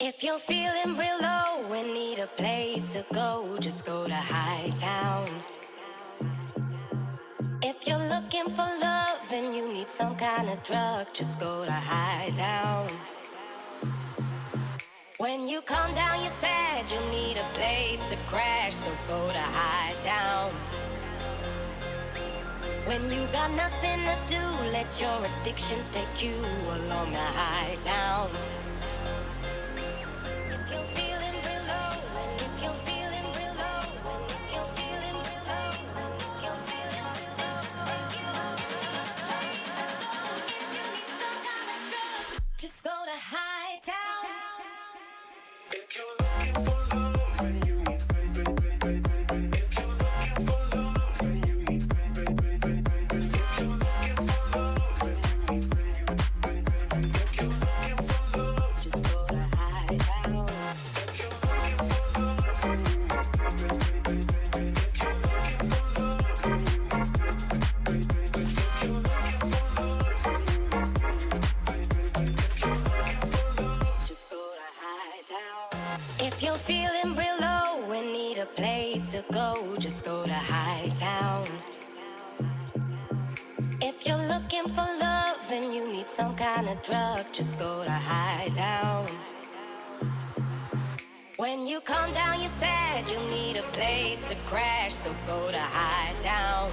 If you're feeling real low and need a place to go, just go to Hightown. If you're looking for love and you need some kind of drug, just go to Hightown. When you calm down, you're sad, you need a place to crash, so go to Hightown. When you got nothing to do, let your addictions take you along to Hightown. If you're feeling real low, and if you're feeling real low, and if you're feeling real low, and if you're feeling real low, just go to Hightown. If you're looking for love and you need if you're looking for love and you need if you're looking for love and you need if you're looking for love, Just go to Hightown. if you're looking for love and you need if you're looking for love and you need if you're looking for love and you need if you're looking for love, Just go to Hightown. If you're feeling real low and need a place to go, just go to Hightown. If you're looking for love and you need some kind of drug, just go to Hightown. When you calm down, you're sad, you need a place to crash, so go to Hightown.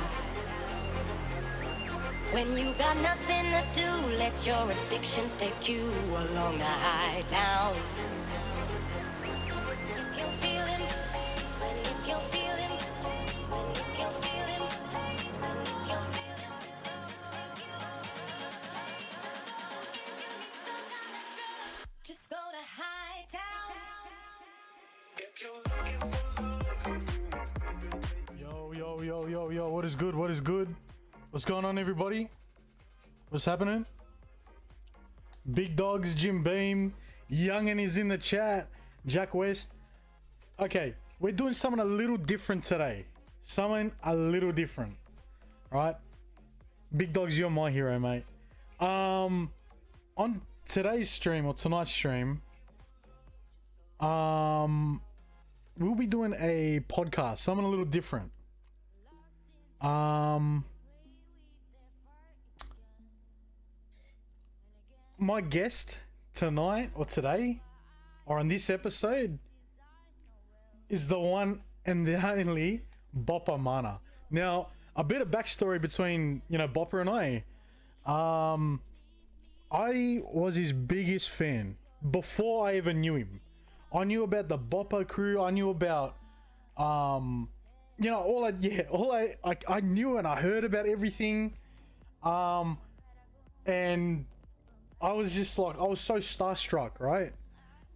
When you got nothing to do, let your addictions take you along to Hightown. If you're feeling, and if you're feeling, and if you're feeling, and if you're feeling, just go to Hightown. if you're looking for love and you need Yo, what is good? What is good? What's going on, everybody? What's happening? Big Dogs, Jim Beam, Youngin is in the chat, Jack West. Okay, we're doing something a little different today. Something a little different, right? Big Dogs, you're my hero, mate. On today's stream or tonight's stream, we'll be doing a podcast, something a little different. My guest tonight or today or on this episode is the one and the only Boppa Mana. Now, a bit of backstory between, Boppa and I was his biggest fan before I even knew him. I knew about the Boppa crew. I knew about, I knew and I heard about everything. And I was just like, I was so starstruck, right?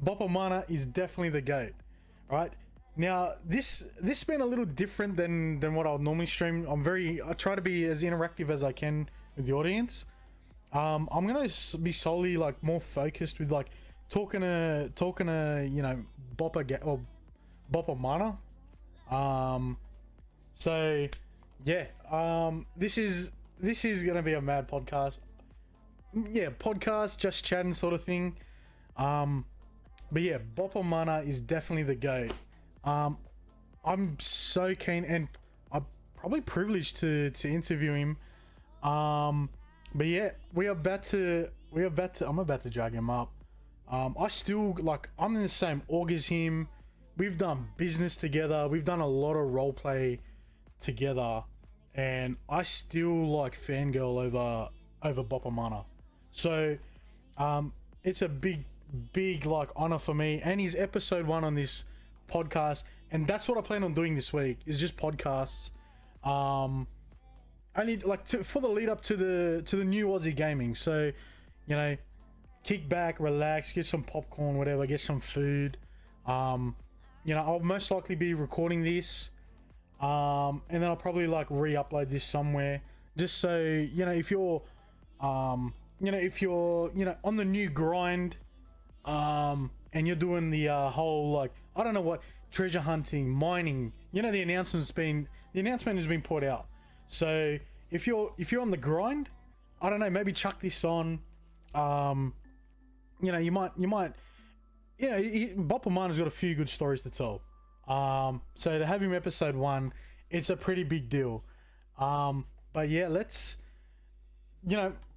Boppa Mana is definitely the GOAT, right? Now, this been a little different than what I'll normally stream. I try to be as interactive as I can with the audience. I'm gonna be solely like more focused with like talking to Boppa Mana. So yeah, this is gonna be a mad podcast. Yeah, podcast, just chatting sort of thing. But yeah, Boppa Mana is definitely the GOAT. I'm so keen and I'm probably privileged to interview him. But yeah, I'm about to drag him up. I'm in the same org as him. We've done business together. We've done a lot of role play together, and I still like fangirl over Boppa Mana. So, it's a big like honor for me, and he's episode 1 on this podcast, and that's what I plan on doing this week is just podcasts. I need for the lead up to the new OzzyGaming. So, kick back, relax, get some popcorn, whatever, get some food. I'll most likely be recording this, and then I'll probably re-upload this somewhere, just so if you're on the new grind, and you're doing the whole I don't know what, treasure hunting, mining. The announcement has been put out. So if you're on the grind, I don't know, maybe chuck this on. You might yeah, Boppa Mana's got a few good stories to tell. So to have him episode 1, it's a pretty big deal. But yeah, let's,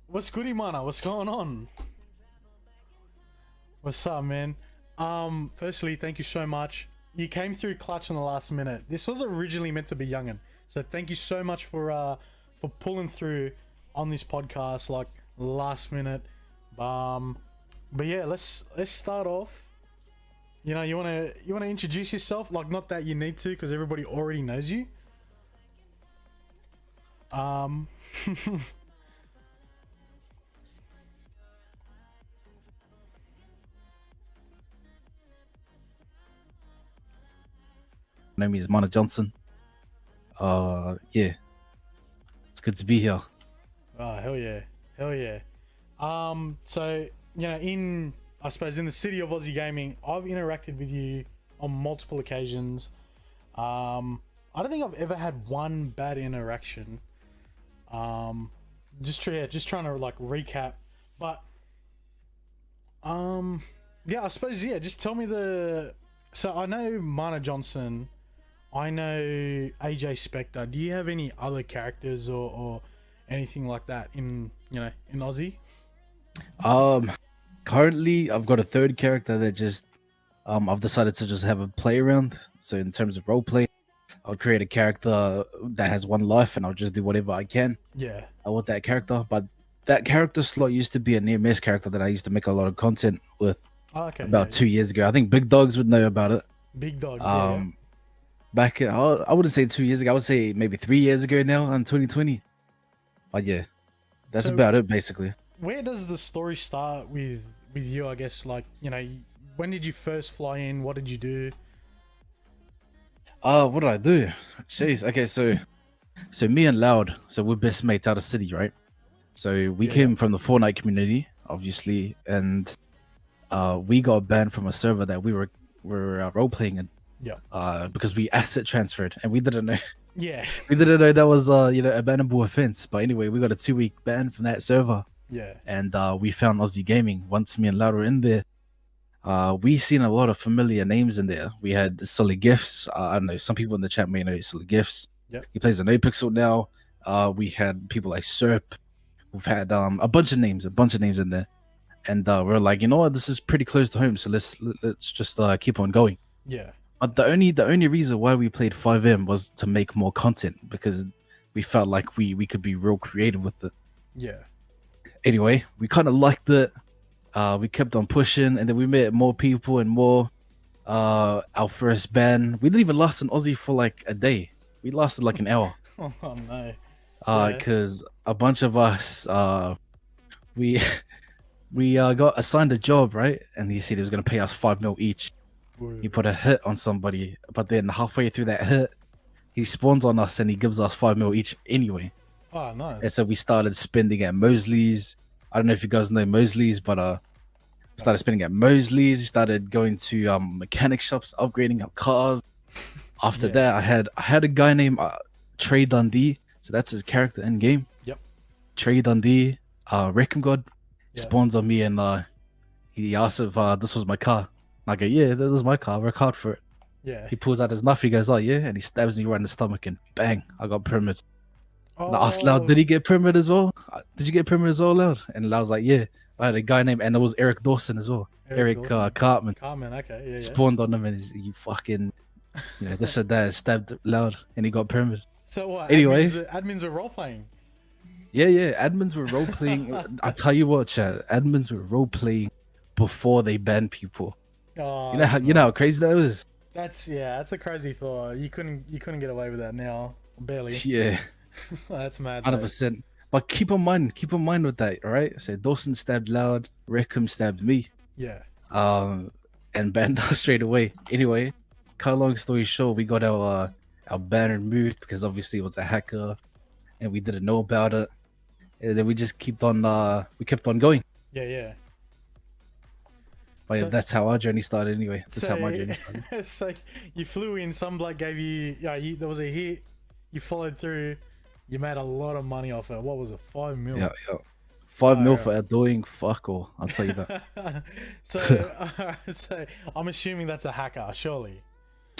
what's goody, Mana? What's going on? What's up, man? Firstly, thank you so much. You came through clutch in the last minute. This was originally meant to be Youngin, so thank you so much for pulling through on this podcast like last minute. But yeah, let's start off. You wanna introduce yourself? Like, not that you need to, because everybody already knows you. My name is Mana Johnson. Yeah, it's good to be here. Oh, hell yeah. So, I suppose in the city of OzzyGaming, I've interacted with you on multiple occasions. I don't think I've ever had one bad interaction. Just trying to like recap, but yeah, I suppose, yeah, just tell me so I know Mana Johnson, I know AJ Spectre. Do you have any other characters or anything like that in Aussie? Currently I've got a third character that just I've decided to just have a play around. So in terms of roleplay, I'll create a character that has one life and I'll just do whatever I can. Yeah. I want that character, but that character slot used to be a near miss character that I used to make a lot of content with. Oh, okay. About 2 years ago. I think Big Dogs would know about it. Big Dogs, yeah. Back in, I wouldn't say 2 years ago. I would say maybe 3 years ago now in 2020. But yeah, that's about it basically. Where does the story start with you? I guess, like, when did you first fly in? What did you do? What did I do? Jeez. Okay, so me and Loud, so we're best mates out of city, right? So we came from the Fortnite community, obviously, and we got banned from a server that we were role playing in. Yeah. Because we asset transferred, and we didn't know. Yeah. We didn't know that was a bannable offense. But anyway, we got a 2-week ban from that server. Yeah. And we found OzzyGaming. Once me and Loud were in there, we seen a lot of familiar names in there. We had Solid Gifts. I don't know, some people in the chat may know Solid Gifts. Yep. He plays on Apixel now. We had people like Serp. We've had a bunch of names in there. And we're like, you know what, this is pretty close to home, so let's just keep on going. Yeah. But the only reason why we played 5M was to make more content, because we felt like we could be real creative with it. Yeah. Anyway, we kind of liked it. We kept on pushing, and then we met more people and more. Our first ban, we didn't even last in Aussie for like a day. We lasted like an hour. Oh no. Because a bunch of us, we got assigned a job, right? And he said he was gonna pay us 5 mil each. Woo. He put a hit on somebody, but then halfway through that hit, he spawns on us and he gives us 5 mil each anyway. Oh, nice. And so we started spending at Mosley's. I don't know if you guys know Mosley's, but we started spending at Mosley's. We started going to mechanic shops, upgrading our cars. After that, I had a guy named Trey Dundee. So that's his character in game. Yep. Trey Dundee, Wrecking God, spawns on me, and he asked if this was my car. I go, yeah, this is my car. I work hard for it. Yeah. He pulls out his knife. He goes, oh yeah, and he stabs me right in the stomach, and bang, I got pyramid. And I asked Loud, did he get pyramid as well? Did you get pyramid as well, Loud? And Loud's like, yeah. I had a guy named, and it was Eric Dawson as well. Eric Cartman. Cartman, okay, yeah. Spawned on him, and he's, you fucking, this and that, stabbed Loud, and he got pyramid. So what? Anyway, admins were role playing. Yeah, admins were role playing. I tell you what, chat, admins were role playing before they banned people. Oh, you know how crazy that was. That's a crazy thought. You couldn't get away with that now, barely. Yeah, that's mad. 100%. But keep in mind with that, all right? So Dawson stabbed Loud, Reckham stabbed me. Yeah. And banned us straight away. Anyway, cut long story short, we got our ban removed because obviously it was a hacker, and we didn't know about it. And then we just kept on going. Yeah. But So, that's how our journey started anyway. That's how my journey started. It's like you flew in, some bloke gave you, there was a hit, you followed through, you made a lot of money off it. What was it, 5 mil? Yeah. 5 mil Alright. for doing fuck all. I'll tell you that. So I'm assuming that's a hacker, surely.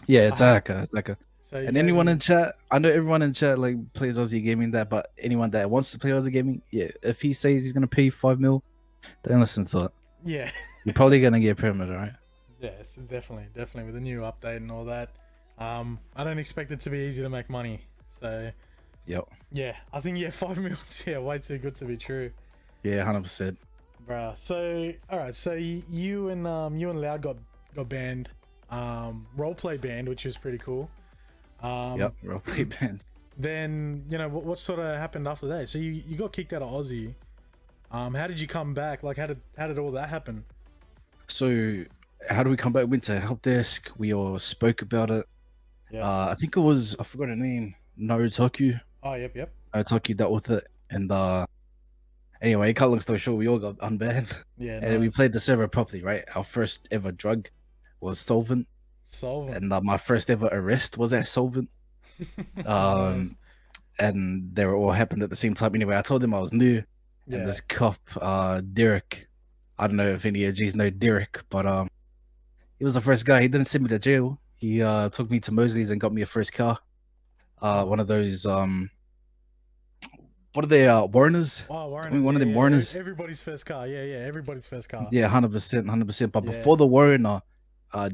Yeah, it's Uh, a hacker. It's like a. So you And gave anyone him. in chat, I know everyone in chat like plays OzzyGaming that, but anyone that wants to play OzzyGaming, yeah, if he says he's gonna pay 5 mil, don't listen to it. Yeah. You're probably gonna get pyramid, right? Yes, definitely with the new update and all that. I don't expect it to be easy to make money. So Yep. yeah, I think 5 mils, yeah, way too good to be true, Yeah, 100%. bruh. So all right, so you and Loud got banned, roleplay banned, which was pretty cool. Yep. Roleplay band. Then what sort of happened after that? So you got kicked out of Aussie. How did you come back? Like how did all that happen? So how do we come back? Went to help desk. We all spoke about it. Yeah. I think it was, I forgot her name. Narutoku. Oh, yep. Narutoku dealt with it. And anyway, cut long story short, we all got unbanned. Yeah, And we nice. played the server properly, right? Our first ever drug was solvent. Solvent. And my first ever arrest was at solvent. Nice. And they were all happened at the same time. Anyway, I told him I was new. Yeah. And this cop, Derek, I don't know if any of G's know Derek, but he was the first guy. He didn't send me to jail. He took me to Mosley's and got me a first car. One of those what are they, Warners? Oh, I Warreners, mean, one of them yeah. Warners. Everybody's first car. Yeah, everybody's first car. Yeah, 100%, 100%. But Yeah. before the Warner,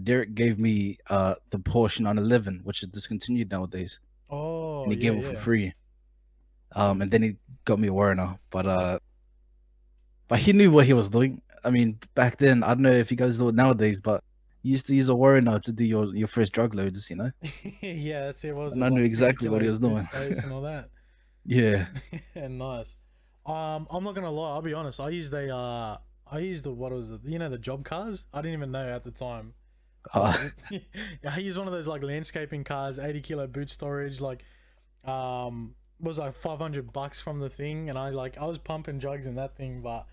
Derek gave me the Porsche 911, which is discontinued nowadays. Oh, And he yeah, gave it for free. And then he got me a Warner. But he knew what he was doing. I mean, back then, I don't know if you guys do it nowadays, but you used to use a Warner to do your first drug loads, you know? Yeah, that's it. Was And I knew exactly what he was doing. Space and all that. Yeah. Nice. I'm not gonna lie. I'll be honest. I used what was it? The job cars. I didn't even know at the time. Yeah, I used one of those like landscaping cars, 80 kilo boot storage. Like, was like $500 from the thing, and I was pumping drugs in that thing. But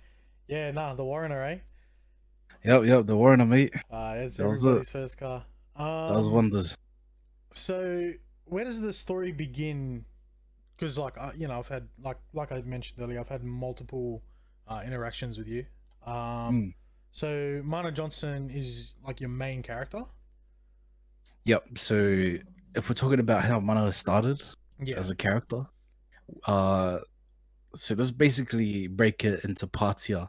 yeah, nah, the Warrener, eh? Yep, the Warner, mate. It's That was everybody's first car. That was wonders. So where does the story begin? Because I've had like I mentioned earlier, I've had multiple interactions with you. So Mana Johnson is like your main character. Yep. So if we're talking about how Mana started Yeah. as a character, so let's basically break it into parts here.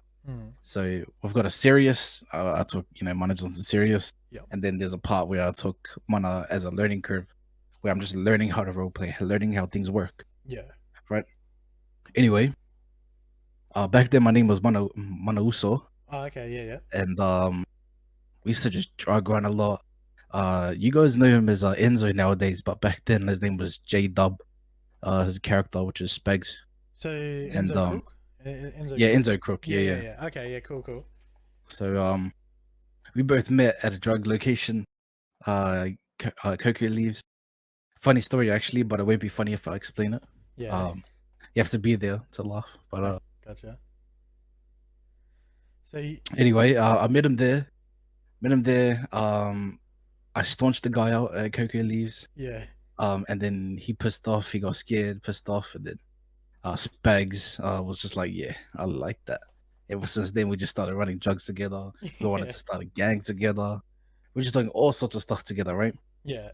So we've got a serious. I took Mana Johnson serious, Yep. and then there's a part where I took Mana as a learning curve, where I'm just learning how to roleplay, learning how things work. Yeah. Right. Anyway, back then my name was Mana Uso. Oh, okay. Yeah. And we used to just drug around a lot. You guys know him as Enzo nowadays, but back then his name was J Dub. His character, which is Spegs. So And Enzo Crook? Enzo yeah, Crook? Enzo Crook. Yeah. Okay. Yeah. Cool. So we both met at a drug location. Cocoa leaves. Funny story actually, but it won't be funny if I explain it. Yeah. You have to be there to laugh. But Gotcha. So anyway, I met him there. I staunched the guy out at Cocoa Leaves. yeah. And then he pissed off. He got scared, pissed off, and then Spags was just like, "Yeah, I like that." Ever since then, we just started running drugs together. We wanted to start a gang together. We're just doing all sorts of stuff together, right? Yeah.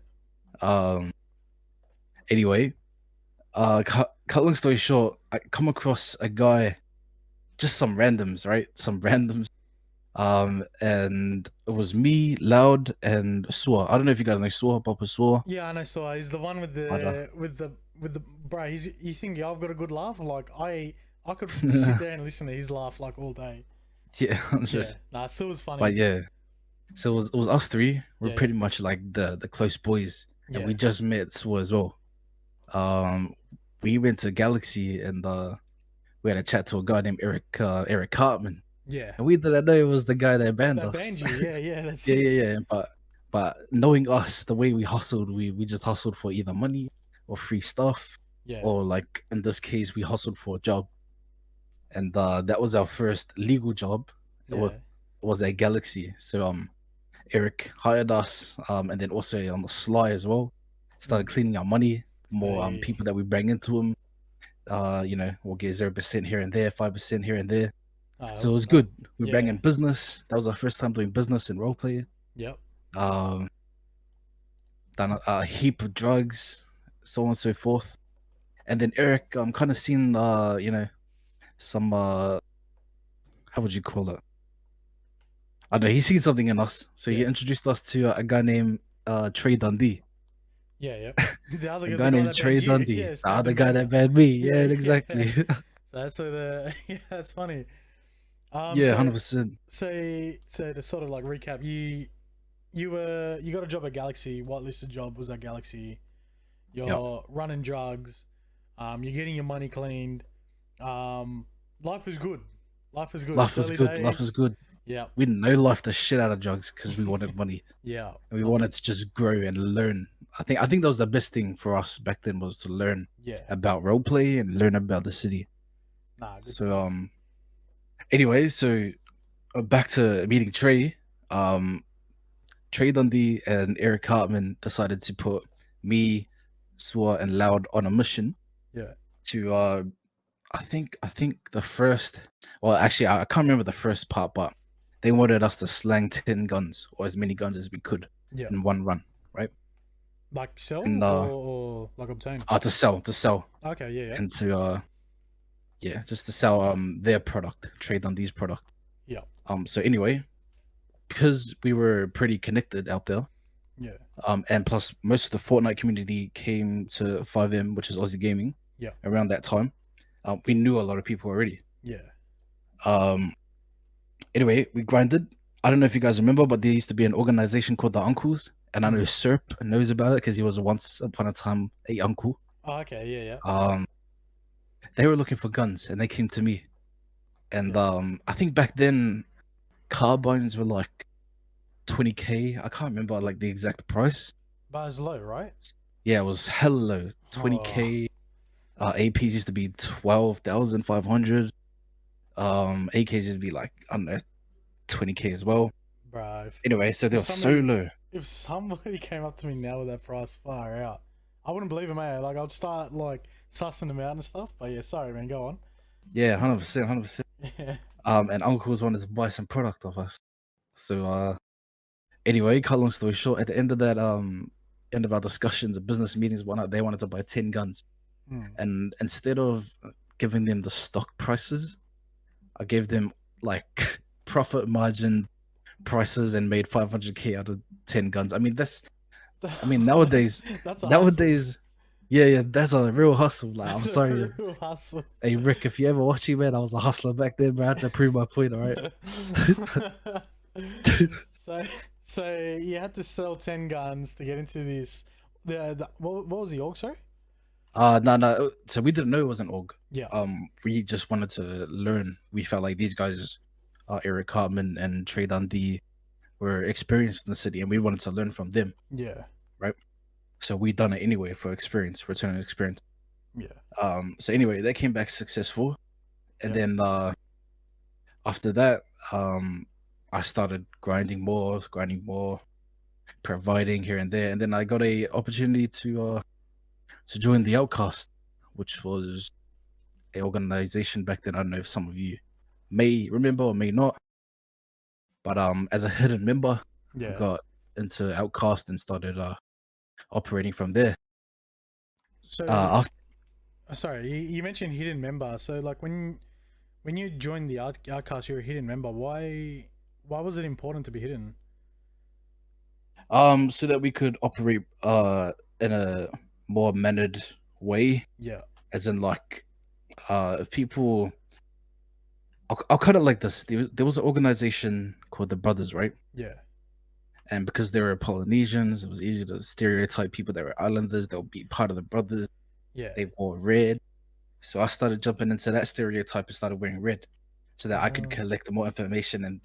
Anyway, cut long story short, I come across a guy, just some randoms, right? Some randoms. And it was me, Loud, and Sua. I don't know if you guys know Sua, Boppa Sua. Yeah, I know. So he's the one with the bro. You think I've got a good laugh? Like I could sit there and listen to his laugh like all day. Yeah, Yeah. Nah, Sua's funny. But yeah, so it was us three. We're Yeah. pretty much like the close boys, and we just met Sua as well. We went to Galaxy and we had a chat to a guy named Eric Cartman. Yeah. And we didn't know it was the guy that banned us. That banned you. Yeah. That's Yeah. But knowing us, the way we hustled, we just hustled for either money or free stuff, Yeah. or like in this case, we hustled for a job. And that was our first legal job. It was at Galaxy. So Eric hired us, and then also on the sly as well, started cleaning our money, more people that we bring into him. we'll get 0% here and there, 5% here and there. Oh, So it was no. good. We bang in business. That was our first time doing business in roleplay. Yep. Um, done a heap of drugs, so on and so forth. And then Eric, kind of seen, some, how would you call it? I don't know. He seen something in us, so he Yeah. introduced us to a guy named Trey Dundee. Yeah. The other A guy, guy the guy named that Trey banned you. Dundee, Yeah, the straight other to guy ban that you. banned me. Yeah, Yeah, yeah. exactly. So that's so the yeah, that's funny. Yeah, So 100%. so to sort of like recap, you got a job at Galaxy. What listed job was at Galaxy? Yep. You're running drugs. You're getting your money cleaned. Life is good. Life is good. Life It's was early good. Life days. was good. Yeah. We no life the shit out of drugs because we wanted money Yeah. and we wanted to just grow and learn. I think that was the best thing for us back then was to learn Yeah. about roleplay and learn about the city. Nah, good So stuff. anyways, so back to meeting Trey. Um, Trey Dundee and Eric Hartman decided to put me, Swar, and Loud on a mission Yeah. to I think the first, well, actually I can't remember the first part, but they wanted us to slang 10 guns or as many guns as we could Yeah. in one run, right? Like sell And or like obtain? to sell Okay, yeah. and to just to sell their product, Trade on these product. Yeah. So anyway, because we were pretty connected out there, Yeah. and plus most of the Fortnite community came to 5M, which is OzzyGaming, Yeah. around that time. We knew a lot of people already. Yeah. Anyway, we grinded. I don't know if you guys remember, but there used to be an organization called the Uncles, and I know Serp knows about it because he was once upon a time a uncle. Oh, okay, yeah. They were looking for guns, and they came to me. And Yeah. I think back then, carbines were like 20K. I can't remember like the exact price. But it's low, right? Yeah, it was hella low, 20K. APs used to be 12,500. AKs used to be like, I don't know, 20K as well. Bro. Anyway, so they were so low. If somebody came up to me now with that price, far out, I wouldn't believe him, eh? Like, I'd start, like, sussing them out and stuff. But yeah, sorry, man, go on. Yeah, 100%, 100%. Yeah. And uncles wanted to buy some product off us. So anyway, cut long story short, at the end of that end of our discussions and business meetings, whatnot, they wanted to buy 10 guns. And instead of giving them the stock prices, I gave them like profit margin prices and made 500K out of 10 guns. I mean nowadays that's a nowadays yeah, that's a real hustle. Like, I'm That's sorry. a real hustle. Hey Rick, if you ever watching, man, I was a hustler back then, bro. I had to prove my point, all right? so you had to sell 10 guns to get into this. What was the org, sorry? No. So we didn't know it was an org. Yeah. We just wanted to learn. We felt like these guys, Eric Hartman and Trey Dundee, were experienced in the city, and we wanted to learn from them. Yeah. Right. So we done it anyway for experience, return experience. Yeah. So anyway, they came back successful, and then after that, I started grinding more, providing here and there, and then I got a opportunity to join the Outcast, which was a organization back then. I don't know if some of you may remember or may not, but as a hidden member, I got into Outcast and started operating from there. So sorry, you mentioned hidden member. So like when you joined the Outcast, you're a hidden member. Why was it important to be hidden? So that we could operate in a more mannered way. Yeah. As in, like, if people, I'll cut it like this. There was an organization called the Brothers, right? Yeah. And because they were Polynesians, it was easy to stereotype people that were islanders. They'll be part of the Brothers. Yeah. They wore red. So I started jumping into that stereotype and started wearing red, so that I could collect more information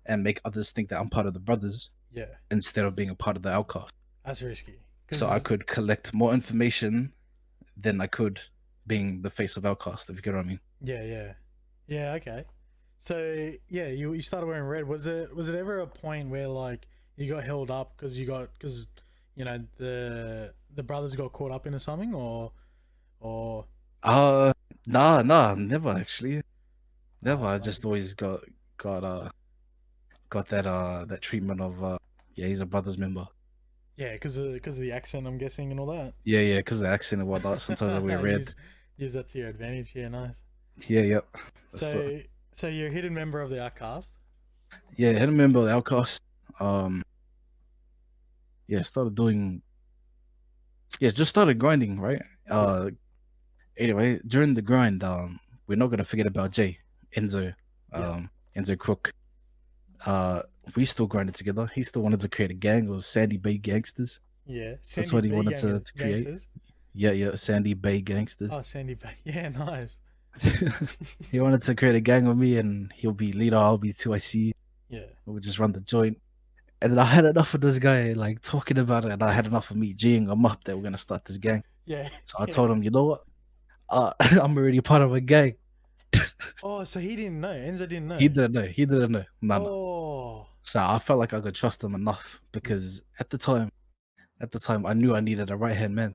and make others think that I'm part of the Brothers. Yeah. Instead of being a part of the Outcast. That's risky. So I could collect more information than I could being the face of Outcast, if you get what I mean. Yeah, okay. So yeah, you started wearing red. Was it ever a point where like you got held up because you know the brothers got caught up into something or Nah, never actually. Oh, Never. I smoke. just always got that treatment of yeah, he's a brothers member. Yeah, because of the accent, I'm guessing, and all that. Yeah, because of the accent and whatnot. Sometimes I wear red. use that to your advantage. Yeah, nice. Yeah. So So so you're a hidden member of the Outcast. yeah, hit a member of the Outcast. Yeah, just started grinding, right? Anyway, during the grind, we're not gonna forget about Jay, Enzo, Yeah. Enzo Crook. Uh, we still grinded together. He still wanted to create a gang. It was Sandy Bay Gangsters. Yeah. That's Sandy what he B wanted to create. gangsters. Yeah, Sandy Bay Gangsters. Oh, Sandy Bay. Yeah, nice. He wanted to create a gang with me, and he'll be leader. I'll be 2IC. Yeah. We'll just run the joint. And then I had enough of this guy like talking about it, and I had enough of me G'ing him up that we're gonna start this gang. Yeah. So I Yeah. told him, you know what? I'm already part of a gang. Oh, so he didn't know. Enzo didn't know. He didn't know. He didn't know. No. Oh. So I felt like I could trust him enough because at the time, I knew I needed a right hand man,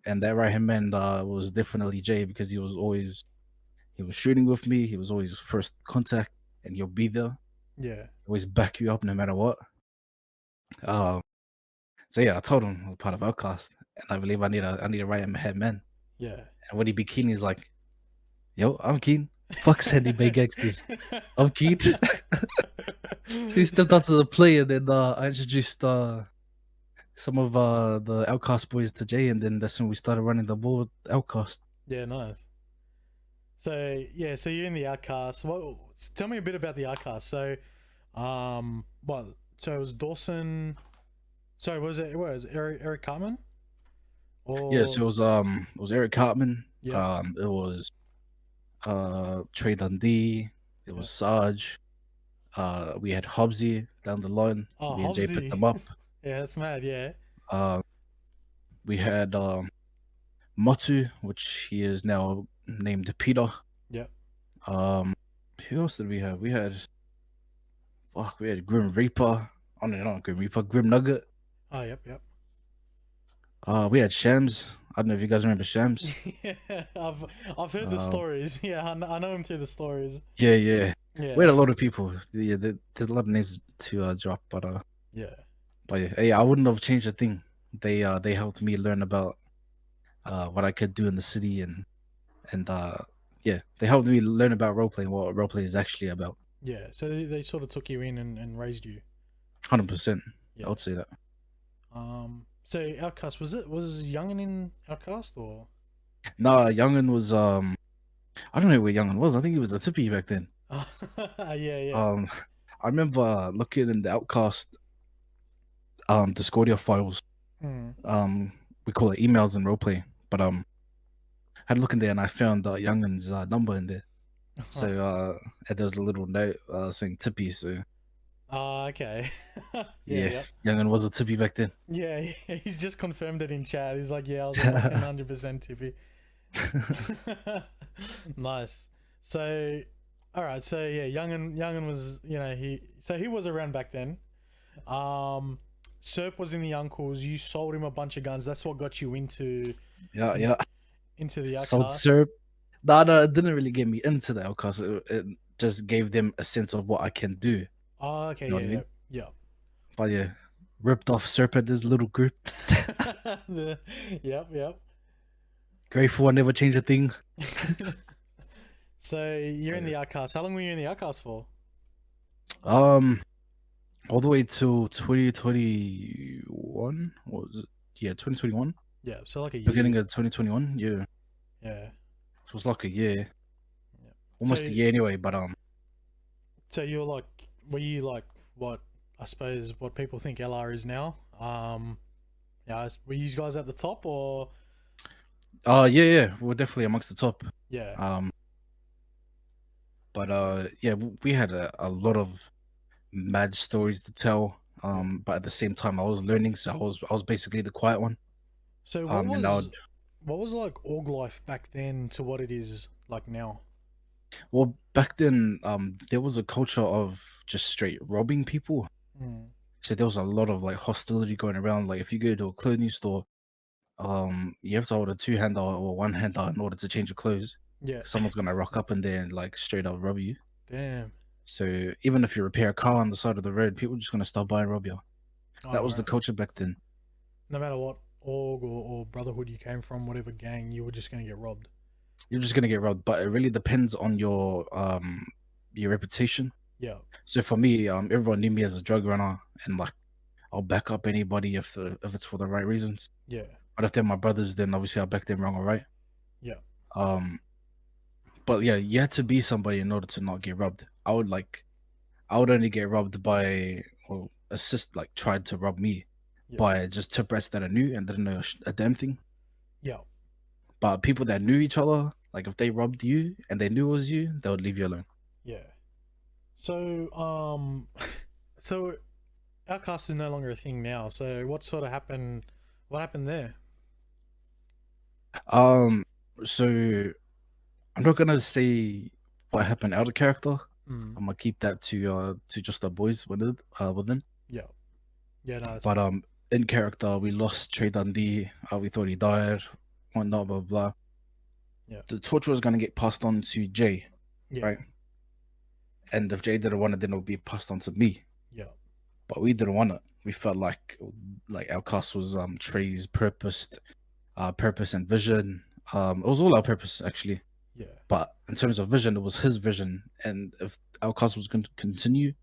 and that right hand man was definitely Jay because he was shooting with me. He was always first contact, and he'll be there, Yeah. always back you up no matter what. Uh, so yeah, I told him I'm part of Outcast, and I believe I need a right hand man. Yeah. And when he be keen, he's like, "Yo, I'm keen. Fuck Sandy Bay Gangsters. I'm keen." He stepped onto the play, and then I introduced some of the Outcast boys to Jay, and then that's when we started running the ball with Outcast. Yeah, nice. So yeah, so you're in the Outcast. Well, tell me a bit about the Outcast. So, what? So it was Dawson. Sorry, was it? What was it, Eric Cartman? Or Yes, it was Eric Cartman. yeah, It was Trey Dundee. It yeah. was Sarge. We had Hobbsy down the line. Oh, Me and Jay picked Hobbsy. them up. Yeah, that's mad. Yeah, Uh, we had Matu, which he is now named Peter. yeah. Um, who else did we have? We had Grim Reaper. Oh no, not Grim Reaper, Grim Nugget. Oh, yep. We had Shams. I don't know if you guys remember Shams. Yeah, I've heard the Uh, stories. Yeah, I know him through the stories. yeah. Yeah, We had a lot of people. Yeah, there's a lot of names to drop, yeah, yeah, I wouldn't have changed a thing. They helped me learn about what I could do in the city and yeah, they helped me learn about roleplay and what roleplay is actually about. yeah. So they sort of took you in and raised you. 100%. I Yeah. would say that. So Outcast was Youngin in Outcast or? Nah, Youngin was I don't know where Youngin was. I think he was a tippy back then. Yeah. I remember looking in the Outcast Discordia files. Mm. We call it emails and roleplay, but had a look in there and I found Youngin's number in there. So and there was a little note saying tippy. So Oh, okay. yeah, Youngin was a tippy back then. Yeah, he's just confirmed it in chat. He's like, yeah, I was like 100% tippy. Nice. So, all right. So yeah, Youngin was, he was around back then. Serp was in the uncles. You sold him a bunch of guns. That's what got you into Yeah. into the Sold Outcast. syrup. No, it didn't really get me into the Outcast. It just gave them a sense of what I can do. Oh, okay. You know what I Yeah, mean? yeah. But yeah, ripped off Serp at this little group. Yep. Grateful I never changed a thing. So you're in the Outcast. How long were you in the Outcast for? All the way till 2021. What was it? Yeah, 2021. Yeah, so like a year. Beginning of 2021. Yeah, Yeah. it was like a year, Yeah. almost So- a year anyway. But So were you like what I suppose what people think LR is now? Yeah, were you guys at the top or? yeah, we were definitely amongst the top. Yeah. But yeah, we had a lot of mad stories to tell. But at the same time, I was learning, so I was basically the quiet one. So And what was like org life back then to what it is like now? well, back then, there was a culture of just straight robbing people. Mm. So there was a lot of like hostility going around. Like if you go to a clothing store, you have to hold a two-hander or one-hander in order to change your clothes. Yeah. Someone's gonna rock up in there and like straight up rob you. Damn. So even if you repair a car on the side of the road, people are just gonna stop by and rob you. That Oh, was the right. culture back then. No matter what org or brotherhood you came from, whatever gang, you were just gonna get robbed. You're just gonna get robbed, but it really depends on your reputation. Yeah. So for me, everyone knew me as a drug runner, and like I'll back up anybody if it's for the right reasons. Yeah. But if they're my brothers, then obviously I'll back them wrong or right. Yeah. Um, but yeah, you had to be somebody in order to not get robbed. I would only get robbed by or assist like tried to rob me Yeah. by just two brats that I knew and didn't know a damn thing. Yeah. But people that knew each other, like if they robbed you and they knew it was you, they would leave you alone. Yeah. So so Outcast is no longer a thing now. So what sort of happened? What happened there? So I'm not gonna say what happened out of character. Mm. I'm gonna keep that to just the boys within. Yeah. Yeah. No. That's But in character, we lost Trey Dundee. We thought he died. Whatnot, blah blah. Yeah. The torch was gonna get passed on to Jay, yeah. right? And if Jay didn't want it, then it would be passed on to me. Yeah. But we didn't want it. We felt like our cast was Trey's purpose and vision. It was all our purpose actually. Yeah. But in terms of vision, it was his vision. And if our cast was going to continue,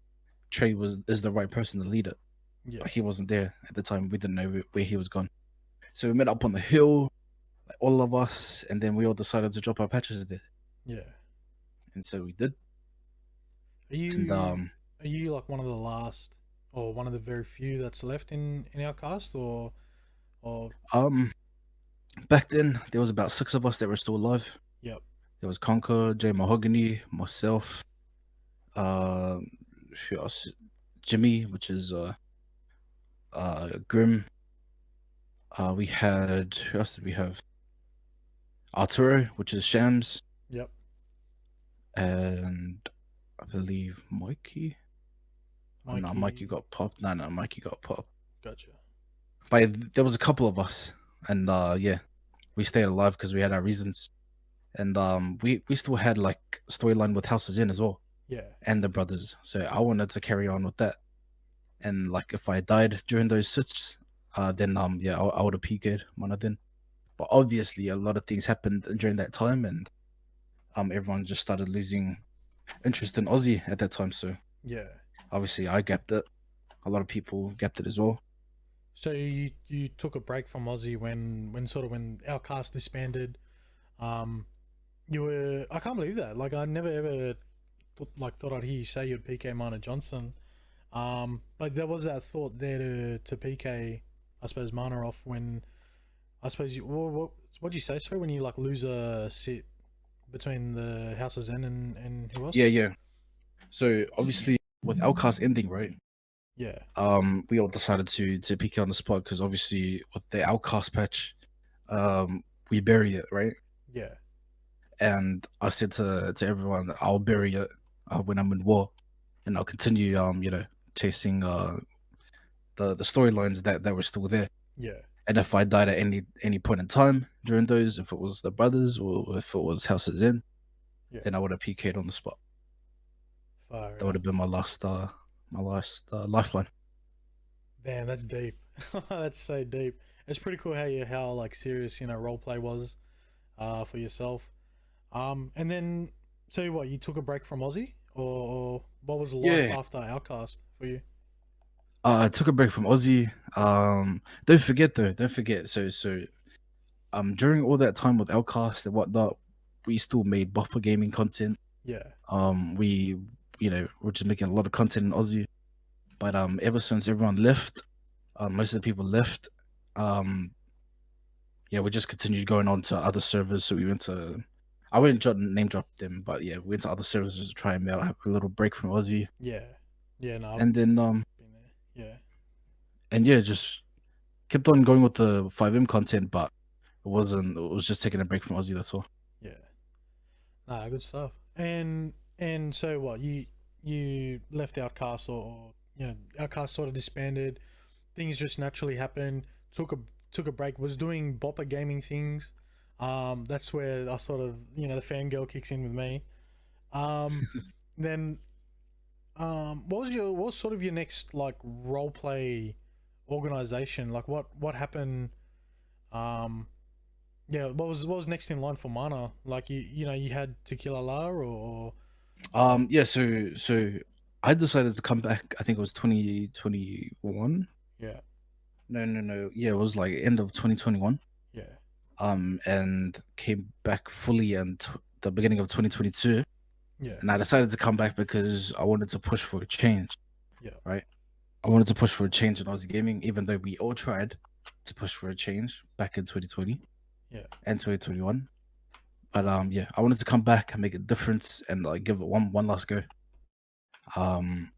Trey is the right person to lead it. Yeah. But he wasn't there at the time. We didn't know where he was gone. So we met up on the hill, like all of us, and then we all decided to drop our patches there. Yeah. And so we did. Are you And are you like one of the last or one of the very few that's left in our cast or back then there was about 6 of us that were still alive. Yep. There was Conker, Jay Mahogany, myself, who else? Jimmy, which is Grim. We had who else did we have? Arturo, which is Shams, Yep. and I believe Mikey. Oh, no, Mikey got popped. No, Mikey got popped. Gotcha. But there was a couple of us, and yeah, we stayed alive because we had our reasons, and we still had like storyline with Houses in as well, Yeah. and the brothers. So I wanted to carry on with that, and like if I died during those sits, then yeah, I would have PK'd Mana then. But obviously, a lot of things happened during that time, and everyone just started losing interest in Aussie at that time. So Yeah. obviously, I gapped it. A lot of people gapped it as well. So you took a break from Aussie when our cast disbanded. You were I can't believe that. Like I never ever thought I'd hear you say you'd PK Mana Johnson. But there was that thought there to PK, I suppose, Mana off when I suppose you what'd you say? Sorry, when you like lose a sit between the Houses in and who else? Yeah. So obviously, with Outcast ending, right? Yeah. We all decided to PK on the spot because obviously with the Outcast patch, we bury it, right? Yeah. And I said to everyone, I'll bury it when I'm in war, and I'll continue, chasing the storylines that were still there. Yeah. And if I died at any point in time during those, if it was the brothers or if it was Houses in, Yeah. then I would have PK'd on the spot. Far That would have been my last lifeline. Damn, that's deep. That's so deep. It's pretty cool how like serious role play was, for yourself. And then so what? You took a break from Aussie, or what was life Yeah. after Outcast for you? I took a break from Aussie. Don't forget though. Don't forget. So during all that time with Outcast and whatnot, we still made Boppa Gaming content. Yeah. We we're just making a lot of content in Aussie. But ever since everyone left, most of the people left. Yeah, we just continued going on to other servers. So we went to, I wouldn't name drop them, but yeah, we went to other servers to try and have a little break from Aussie. Yeah. Yeah. No. I've And then been there. Yeah. and yeah, just kept on going with the 5M content, but it was just taking a break from Aussie, that's all. Yeah. Nah, good stuff. And so what? You left Outcast, or Outcast sort of disbanded. Things just naturally happened. took a break, was doing Boppa Gaming things. That's where I sort of, the fangirl kicks in with me. Then what was sort of your next like role play organization? Like what happened? Yeah, what was next in line for Mana? Like you had Tequila La or Yeah, so I decided to come back. I think it was 2021. yeah, No. Yeah, it was like end of 2021. yeah, And came back fully in the beginning of 2022. yeah, And I decided to come back because I wanted to push for a change, yeah, right? I wanted to push for a change in Aussie gaming, even though we all tried to push for a change back in 2020 yeah, and 2021. But yeah, I wanted to come back and make a difference and like give it one last go. Um,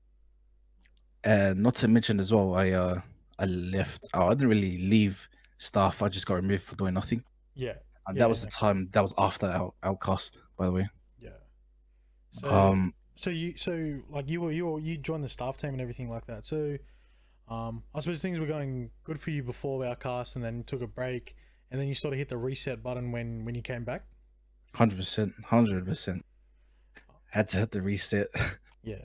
and not to mention as well, I left. Oh, I didn't really leave staff. I just got removed for doing nothing. yeah, And yeah, that was the time. That was after Outcast, by the way. yeah. So Um, so like you joined the staff team and everything like that. So I suppose things were going good for you before our cast, and then took a break, and then you sort of hit the reset button when you came back. 100%, 100%. Had to hit the reset. Yeah.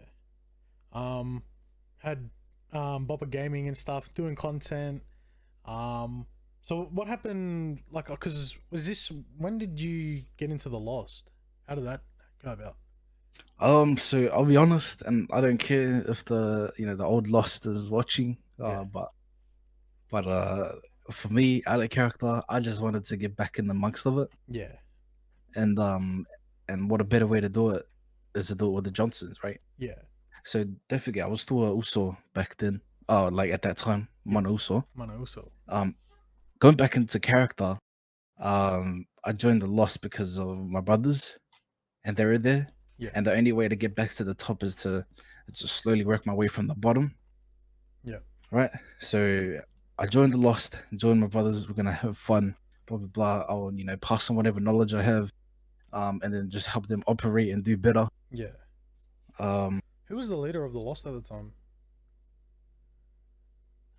Had Boppa Gaming and stuff doing content. So what happened? Like, because was this when did you get into the Lost? How did that go about? So I'll be honest, and I don't care if the old Lost is watching. Yeah, But for me, out of character, I just wanted to get back in the amongst of it, yeah, and and what a better way to do it is to do it with the Johnsons, right? yeah, So don't forget, I was still a Uso back then. Like at that time, yeah. Mana Uso. Mana Uso. Going back into character, I joined the Lost because of my brothers, and they were there. Yeah, And the only way to get back to the top is to slowly work my way from the bottom, yeah, right? So I joined the Lost, joined my brothers. We're gonna have fun, blah blah blah. I'll pass on whatever knowledge I have, and then just help them operate and do better. yeah. Um, Who was the leader of the Lost at the time?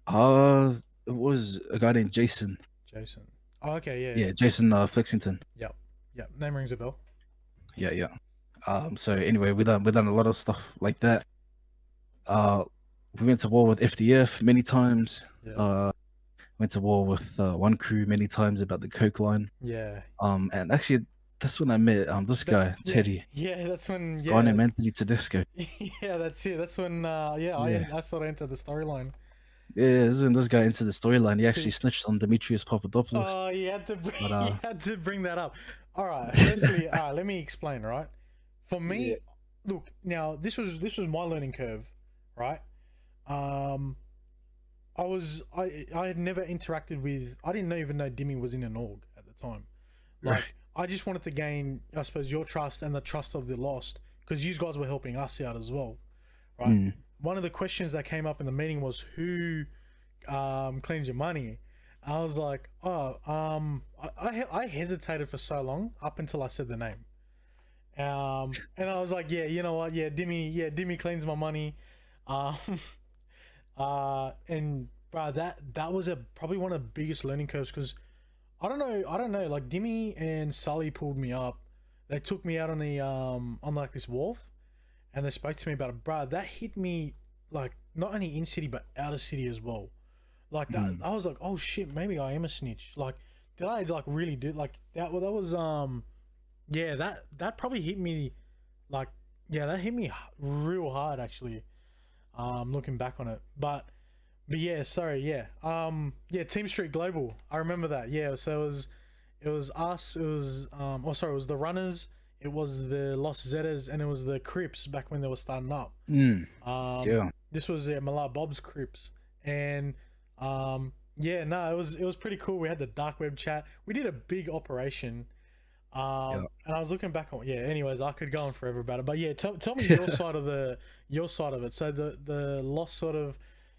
it was a guy named Jason. Jason. Oh, okay, yeah, Yeah, yeah. Jason Flexington. Yep, yep. Name rings a bell. Yeah. So anyway, we done a lot of stuff like that. Uh, we went to war with FDF many times. Yeah, Went to war with one crew many times about the coke line. yeah. And actually, that's when I met this guy Yeah, Teddy, yeah. That's when. guy Yeah, named Anthony Tedesco. yeah. That's it. That's when. Yeah, Yeah, I sort of entered the storyline. yeah. This is when this guy into the storyline. He actually See, snitched on Demetrius Papadopoulos. oh, you had to bring, But you had to bring that up. All right. Firstly, all right. Let me explain. Right. For me, yeah, look. Now, this was my learning curve, right? Um, I had never interacted with. I didn't even know Dimmy was in an org at the time. right. Like, I just wanted to gain, I suppose, your trust and the trust of the Lost, because you guys were helping us out as well, right? Mm, One of the questions that came up in the meeting was who cleans your money. I was like, oh, I hesitated for so long up until I said the name. And I was like, yeah, you know what? Yeah, Dimmy cleans my money. Um, and bro, that was probably one of the biggest learning curves, because I don't know, like Dimmy and Sully pulled me up. They took me out on the on like this wharf, and they spoke to me about it. Bro, that hit me like not only in city but out of city as well. Like that, mm, I was like, oh shit, maybe I am a snitch. Like, did I like really do like that? Well, that was yeah, that probably hit me, like, yeah, that hit me real hard actually. Looking back on it, but yeah, sorry, yeah, yeah, Team Street Global, I remember that. Yeah, so it was us, it was oh sorry, it was the Runners, it was the Lost Zetas, and it was the Crips back when they were starting up. mm, yeah. This was Malat Bob's Crips, and yeah, no, it was pretty cool. We had the dark web chat. We did a big operation. Yeah. And I was looking back on, yeah. Anyways, I could go on forever about it, but yeah, tell me Yeah. your side of it. So the loss sort of,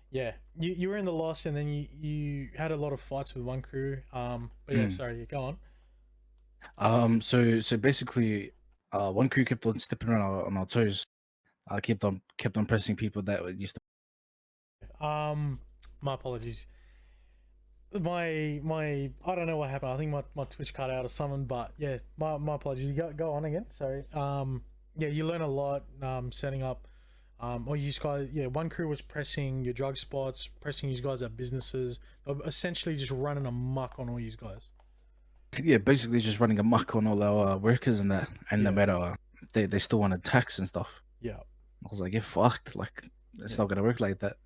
yeah, you were in the loss, and then you had a lot of fights with one crew. But yeah, Mm. sorry, you go on. So basically, one crew kept on stepping on our toes. I kept on pressing people that used to. My apologies. my I don't know what happened. I think my Twitch cut out or something. But yeah, my apologies. Go on again. Sorry. Yeah, you learn a lot. Setting up. Or you guys, yeah, one crew was pressing your drug spots, pressing you guys at businesses, essentially just running amok on all you guys. Yeah, basically just running amok on all our workers and that, and no Yeah. matter they still wanted tax and stuff. Yeah. I was like, get fucked. Like, it's Yeah. not gonna work like that.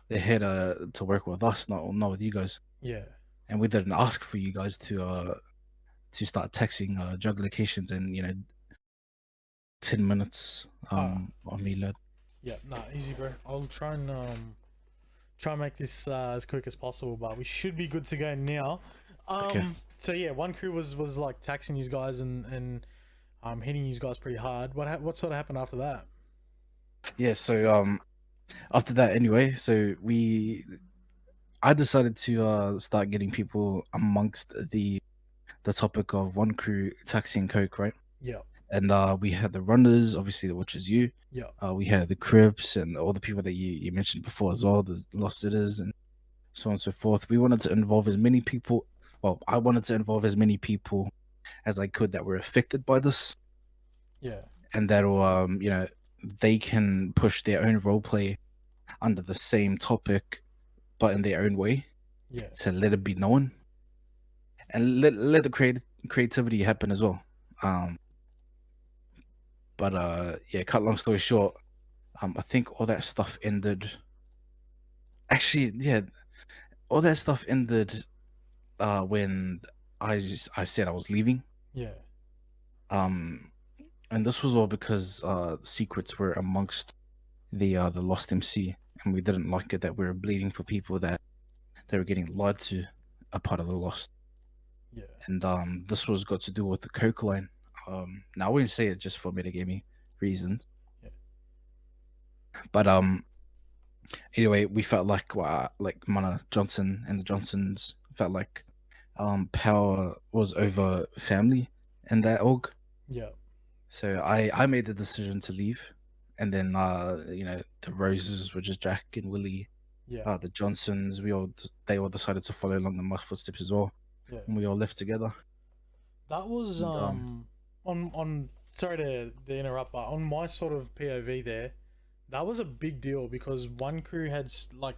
They're here to work with us, not with you guys. Yeah. And we didn't ask for you guys to start taxing drug locations in 10 minutes Ah. on me load. Yeah. Nah, easy, bro. I'll try and make this as quick as possible, but we should be good to go now. Okay. So yeah, one crew was like taxing you guys and hitting you guys pretty hard. What sort of happened after that? Yeah, so after that anyway, I decided to start getting people amongst the topic of one crew taxiing coke, right? Yeah. And we had the runners, obviously, which is you. Yeah. We had the Crips and all the people that you mentioned before as well, the Lost Sitters and so on and so forth. We wanted to involve as many people. Well, I wanted to involve as many people as I could that were affected by this, Yeah. and that'll they can push their own role play under the same topic, but in their own way, Yeah. to let it be known and let the creativity happen as well. But yeah, cut long story short, I think all that stuff ended. Actually, yeah, all that stuff ended when I said I was leaving. Yeah. Um, and this was all because secrets were amongst the Lost MC, and we didn't like it that we were bleeding for people that they were getting lied to, a part of the Lost. Yeah. And this was got to do with the coke line. Now I wouldn't say it just for metagaming reasons, Yeah. but anyway, we felt like Mana Johnson and the Johnsons felt like power was over family in that org. Yeah. So I made the decision to leave, and then the Roses, which is Jack and Willie, Yeah. the Johnsons, they all decided to follow along in my footsteps as well, Yeah. and we all left together. That was And, on sorry to interrupt, but on my sort of POV there, that was a big deal because one crew had like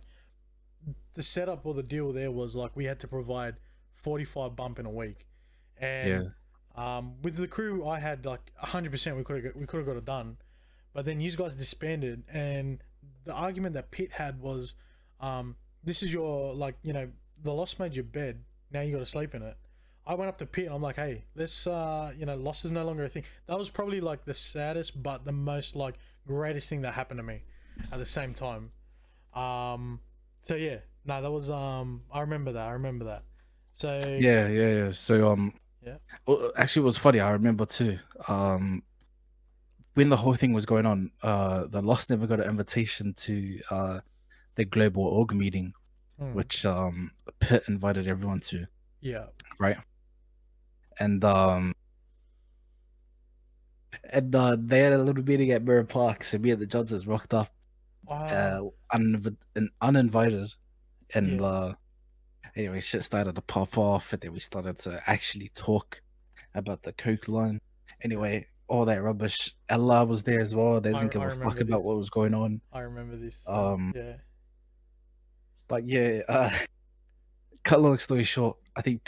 the setup or the deal there was like we had to provide 45 bump in a week, and with the crew I had like 100% we could have got it done, but then you guys disbanded, and the argument that Pitt had was, this is your the Lost made your bed, now you got to sleep in it. I went up to Pitt and I'm like, hey, let's loss is no longer a thing. That was probably like the saddest but the most like greatest thing that happened to me at the same time. So yeah, no, that was I remember that. So yeah. So yeah. well, actually, it was funny. I remember too. When the whole thing was going on, the Lost never got an invitation to the global org meeting, which Pitt invited everyone to, Yeah. right? And they had a little meeting at Mirror Park, so me and the Johnsons rocked up uninvited, and anyway, shit started to pop off, and then we started to actually talk about the coke line. Anyway, all that rubbish. Ella was there as well. They didn't give a fuck about what was going on. I remember this. Yeah. But yeah, cut long story short, I think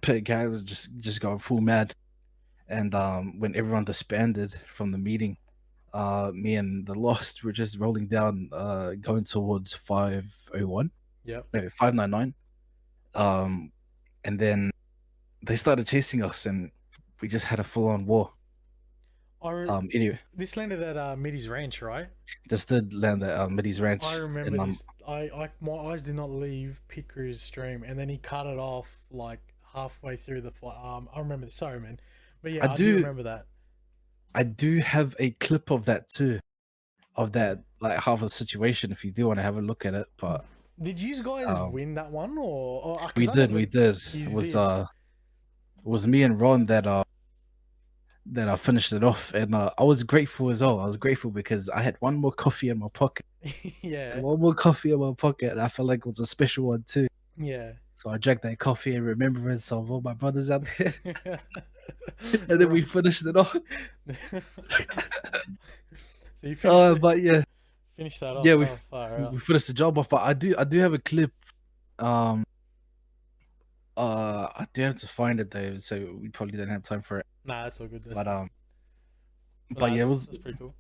Pitt guy was just going full mad, and when everyone disbanded from the meeting, me and the Lost were just rolling down, going towards 501. Yeah. No, 599. And then they started chasing us, and we just had a full-on war. Anyway, this landed at Middy's Ranch, right? this did land at Middy's Ranch. I remember and, this. My eyes did not leave Pit Crew's stream, and then he cut it off like halfway through the fight. I remember this. Sorry, man, but yeah, I do remember that. I do have a clip of that too, of that like half of the situation. If you do want to have a look at it, but did you guys win that one or we did? It was me and Ron that I finished it off, and I was grateful as well. I was grateful because I had one more coffee in my pocket. Yeah, One more coffee in my pocket, and I felt like it was a special one too. Yeah. So I drank that coffee in remembrance of all my brothers out there, and then we finished it off. So you finished it, But yeah, finish that off. yeah, Oh, far out. we finished the job off. But I do have a clip. Um, I do have to find it though, so we probably don't have time for it. Nah, that's all good. That's, But nah, yeah, it was that's pretty cool.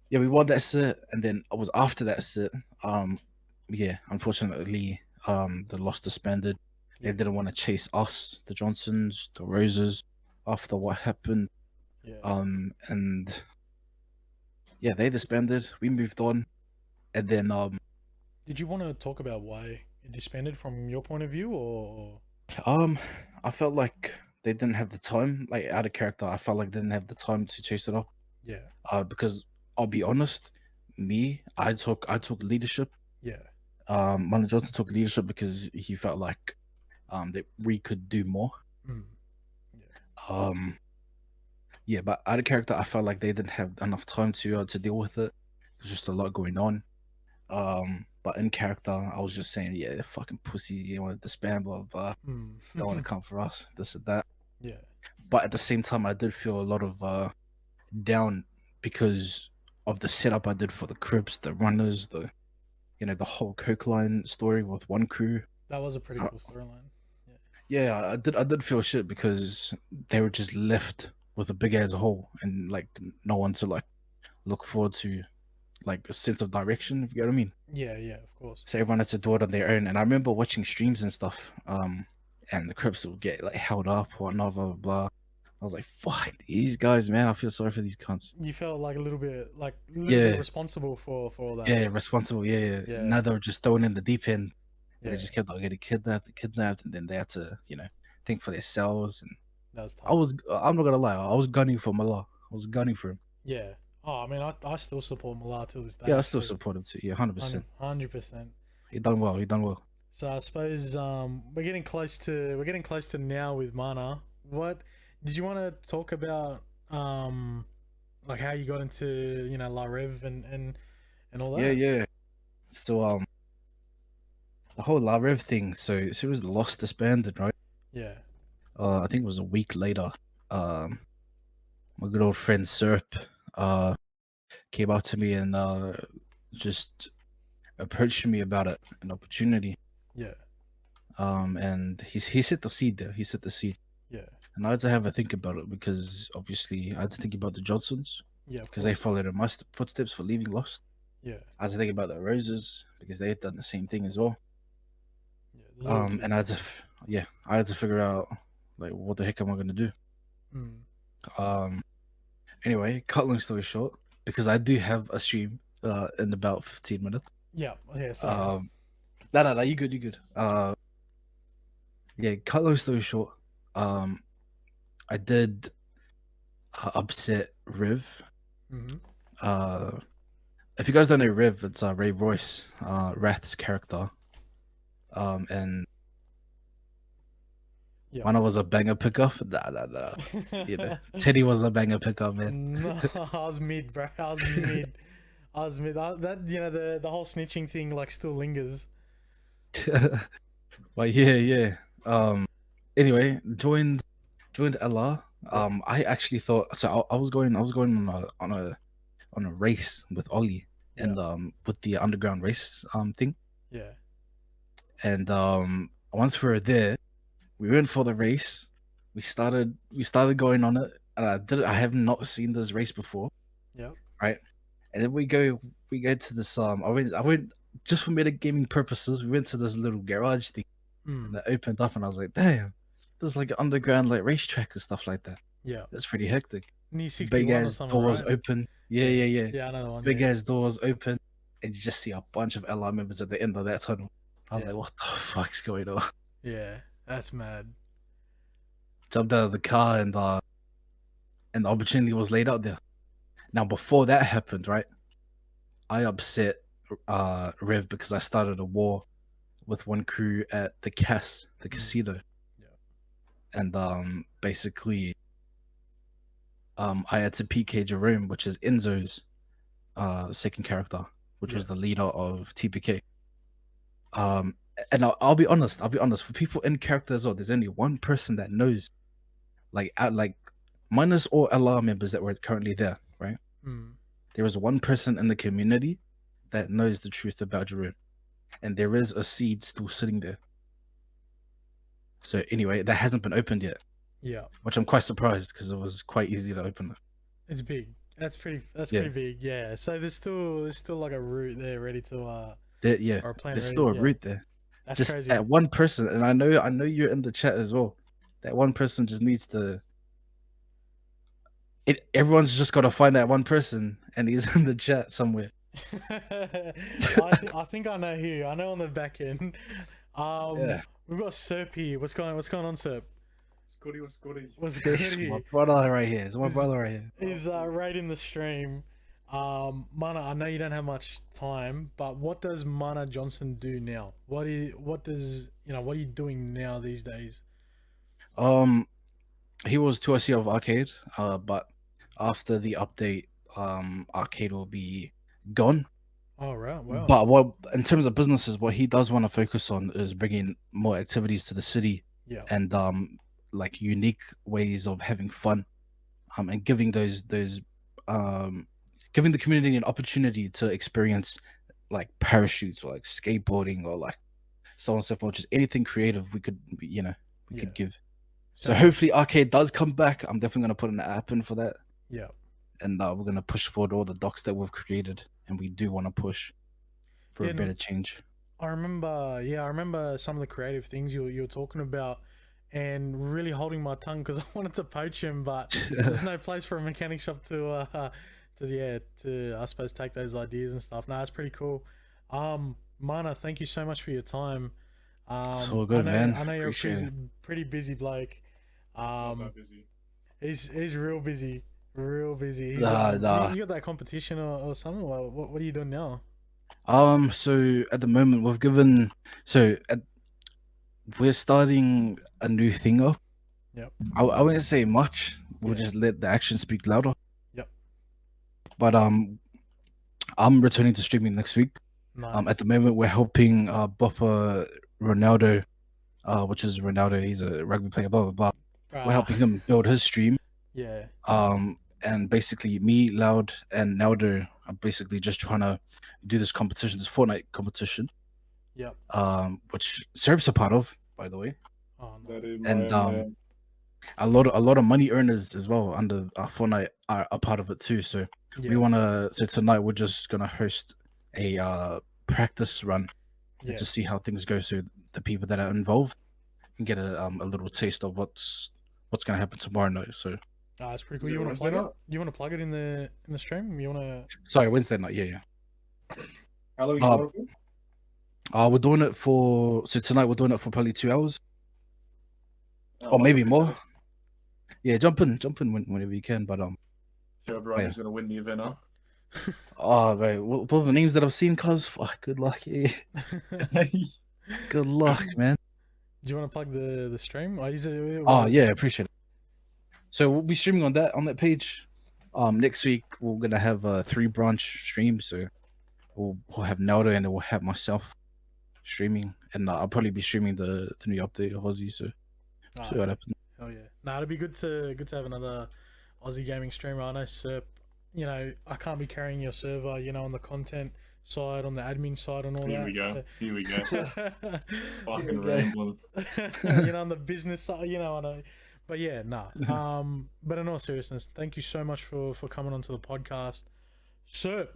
yeah, we won that sit, and then I was after that sit. Yeah, unfortunately, the loss disbanded. They Yeah. didn't want to chase us, the Johnsons, the Roses, after what happened. Yeah. And yeah, they disbanded. We moved on, and then Did you want to talk about why it disbanded from your point of view, or? I felt like they didn't have the time, like out of character. I felt like they didn't have the time to chase it up. Yeah. Because I'll be honest, I took leadership. Yeah. Mana Johnson took leadership because he felt like that we could do more. Mm. Um, yeah, but out of character, I felt like they didn't have enough time to deal with it. There's just a lot going on. But in character, I was just saying, yeah, fucking pussy, you want to disband, blah blah. Mm. Don't want to come for us, this and that. Yeah. But at the same time, I did feel a lot of down because of the setup I did for the Crips, the runners, the whole Coke line story with one crew. That was a pretty Uh, cool storyline. Yeah, I did feel shit because they were just left with a big ass hole and like no one to like look forward to, like a sense of direction, if you get what I mean. Yeah. Yeah. Of course. So everyone had to do it on their own. And I remember watching streams and stuff, and the Crips would get like held up or blah blah blah. I was like, fuck these guys, man. I feel sorry for these cunts. You felt like a little bit Yeah. responsible for all that. Yeah, responsible. Yeah. Yeah. Now they were just thrown in the deep end. And Yeah. they just kept on getting kidnapped, and then they had to, think for themselves. And That was tough. I'm not gonna lie, I was gunning for Mallah. I was gunning for him. Yeah. Oh, I mean, I still support Malar till this day. Yeah, I still so support him too. Yeah, 100%. 100%. He done well. He done well. So I suppose we're getting close to now with Mana. What did you want to talk about? Like how you got into La Rev and all that. Yeah. So the whole La Rev thing. So it was lost disbanded, right? Yeah. I think it was a week later. My good old friend Serp came up to me and just approached me about it, an opportunity. Yeah. And he set the seed there. He set the seed. Yeah. And I had to have a think about it because obviously I had to think about the Johnsons Yeah. Of because they course. followed in my footsteps for leaving Lost. Yeah. I had to think about the Roses because they had done the same thing as well. Yeah. the loyalty. And I had to figure out like what the heck am I gonna do. Mm. Anyway, cut long story short, because I do have a stream in about 15 minutes. Yeah. Yeah. Sorry. No, you good. Yeah, cut long story short, I did upset Riv. Mm-hmm. If you guys don't know Riv, it's Ray Royce, Wrath's character. And Yeah. Mana was a banger pickup. Nah. Teddy was a banger pickup, man. No, I was mid, bro. I was mid. That the whole snitching thing like still lingers. But yeah. Anyway, joined LR. I actually thought so. I was going on a race with Ollie and with the underground race thing. Yeah. And once we were there, we went for the race. We started going on it, and I have not seen this race before. Yeah. Right, and then we go to this. I went just for metagaming purposes. We went to this little garage thing that opened up, and I was like, damn, there's like an underground like racetrack and stuff like that. Yeah. That's pretty hectic. Near 61 Big or ass something, doors right? open. Yeah. Yeah, I know the one. Big yeah. ass doors open, and you just see a bunch of LR members at the end of that tunnel. I was Yeah. like, what the fuck's going on? Yeah, that's mad. Jumped out of the car and the opportunity was laid out there. Now before that happened, right? I upset Rev because I started a war with one crew at the casino. Yeah. And basically I had to PK Jerome, which is Enzo's second character, which was the leader of TPK. And I'll be honest. I'll be honest. For people in character as well, there's only one person that knows, like minus all LR members that were currently there, right? Hmm. There is one person in the community that knows the truth about Jerome, and there is a seed still sitting there. So anyway, that hasn't been opened yet, Yeah, which I'm quite surprised because it was quite easy to open it. it's big. That's Yeah. pretty big. Yeah. So there's still like a route there ready to Yeah, or a plan there's ready. still a Yeah. route there. That's Just crazy. that one person, and I know you're in the chat as well. That one person just needs to. Everyone's just got to find that one person, and he's in the chat somewhere. I think I know who. I know on the back end. Yeah. We've got Serp here. What's going on, Serp? Scotty was Scotty. What's This good my here? brother right here. It's my brother right here. He's right in the stream. Mana, I know you don't have much time, but what does Mana Johnson do now? What are you doing now these days? He was 2IC of Arcade, but after the update, Arcade will be gone. Oh right, wow. But what in terms of businesses, what he does want to focus on is bringing more activities to the city Yeah. and like unique ways of having fun, and giving giving the community an opportunity to experience like parachutes or like skateboarding or like so on and so forth, just anything creative we could Yeah. give. So hopefully Arcade does come back. I'm definitely gonna put an app in for that, Yeah. and we're gonna push forward all the docs that we've created, and we do want to push for Yeah, a no- better change. I remember some of the creative things you were talking about, and really holding my tongue because I wanted to poach him, but there's no place for a mechanic shop to I suppose take those ideas and stuff. No, that's pretty cool. Mana, thank you so much for your time. It's all good, I know, man. I know you're Appreciate a pretty busy bloke. Not that busy. He's real busy, real busy. He's, Nah. You got that competition or something? What are you doing now? So at the moment we're starting a new thing up. Yep. I wouldn't say much. We'll Yeah. just let the action speak louder. Yep. But I'm returning to streaming next week. Nice. At the moment we're helping Boppa Ronaldo, which is Ronaldo. He's a rugby player. Blah blah blah. We're helping him build his stream. Yeah. And basically me, Loud, and Naldo are basically just trying to do this competition, this Fortnite competition. Yep. Which Serb's a part of, by the way. Oh, no. That is And my, a lot of money earners as well under Fortnite are a part of it too. So Yeah. so tonight we're just gonna host a practice run Yeah. to see how things go, so the people that are involved can get a little taste of what's gonna happen tomorrow night. So That's pretty cool. Is it You want to Wednesday plug it? night? You want to plug it in the stream? You want to? sorry, Wednesday night. Yeah. how long you Uh, going for? We're doing it so tonight we're doing it for probably 2 hours or Oh, maybe okay. more. Yeah, jump in whenever you can. But Sure, bro, yeah. who's gonna win the event, huh? oh right, with all the names that I've seen, cuz fuck, good luck. Yeah. Good luck, man. Do you want to plug the stream? Or is it, Oh yeah, appreciate it. So we'll be streaming on that page. Next week we're gonna have a 3-branch stream. So we'll have Neldo and then we'll have myself streaming, and I'll probably be streaming the new update of Ozzy. So see what happens. Oh yeah. Nah, it'd be good to have another OzzyGaming streamer. I know Serp. You know, I can't be carrying your server. You know, on the content side, on the admin side, and all Here that. we go. Here we go. So- Fucking go. rambling. you know, on the business side, you know, I know. But yeah, nah. But in all seriousness, thank you so much for coming onto the podcast. Serp,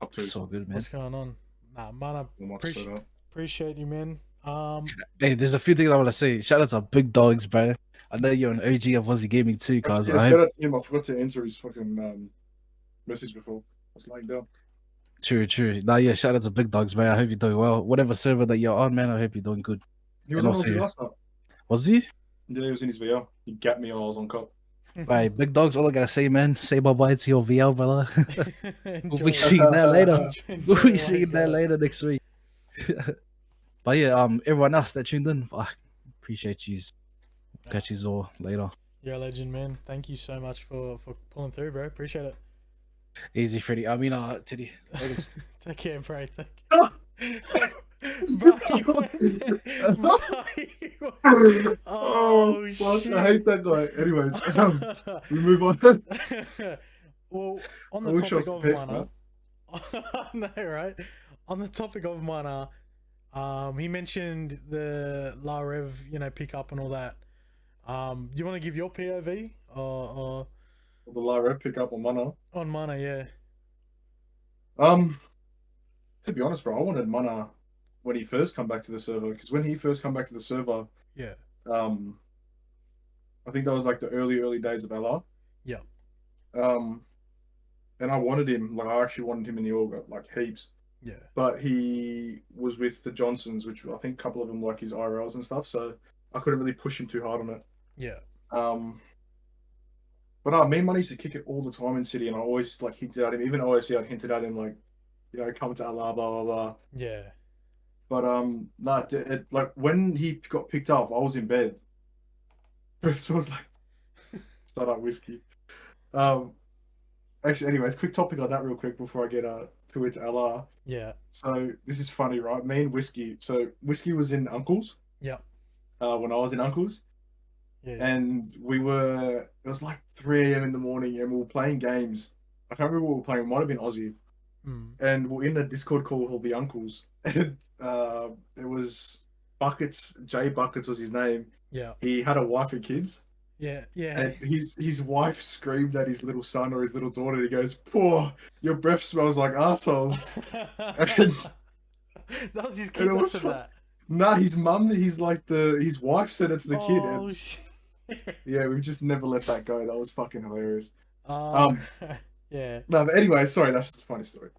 Up to It's all good, man. what's going on? Nah, Mana, much so that. appreciate you, man. Hey, there's a few things I want to say. Shout out to Big Dogs, bro. I know you're an OG of OzzyGaming too, cuz Actually, shout out to him. I forgot to answer his fucking message before. I was lying down. True. Nah, yeah, shout out to Big Dogs, man. I hope you're doing well. Whatever server that you're on, man, I hope you're doing good. He was And on also- Aussie last night. Was he? Yeah, he was in his VR. He gapped me while I was on cop. Right, Big Dogs, all I gotta say, man, say bye-bye to your VL, brother. Enjoy We'll be it. seeing that later. Enjoy We'll be it seeing that later next week. But yeah, everyone else that tuned in, fuck, appreciate you. Catch you all later. You're a legend, man. Thank you so much for pulling through, bro. Appreciate it. Easy, Freddy. I mean, Titty. Take care, bro. Bro, he went, bro, he went- Oh, oh, fuck! shit. I hate that guy. Anyways, we move on. Well, on I the wish I was topic of prepared for mana, no, right? On the topic of mana, he mentioned the La Rev, pickup and all that. Do you want to give your POV or The Lara pick up on Mana. on mana? Yeah, Um, to be honest, bro, I wanted Mana when he first come back to the server because when he first come back to the server, yeah, um, I think that was like the early days of LR. yeah, Um, and I wanted him. Like I actually wanted him in the org, like heaps. yeah, But he was with the Johnsons, which I think a couple of them like his IRLs and stuff. So I couldn't really push him too hard on it. yeah, But me and Money used to kick it all the time in City, and I always like hinted at him. Even OSC, I'd hinted at him like, come to Allah, blah blah blah. yeah. But nah, like when he got picked up, I was in bed. So I was like, shut up, whiskey. Actually, anyways, quick topic on that real quick before I get to its LR. Yeah, So this is funny, right? Me and Whiskey. So Whiskey was in Uncle's. yeah, When I was in Uncle's, yeah, and it was like 3 a.m. in the morning, and we were playing games. I can't remember what we were playing. It might have been Aussie. And we're in a Discord call called the Uncles, and it was Buckets. Jay Buckets was his name. yeah, He had a wife and kids, yeah, yeah. and his wife screamed at his little son or his little daughter. And he goes, "Poor, your breath smells like arsehole." That was his And kid it that was said like- that. Nah, his mum. His wife said it to the kid. Oh And shit. yeah, we just never let that go. That was fucking hilarious. Um, yeah, No, but anyway, sorry, that's just a funny story.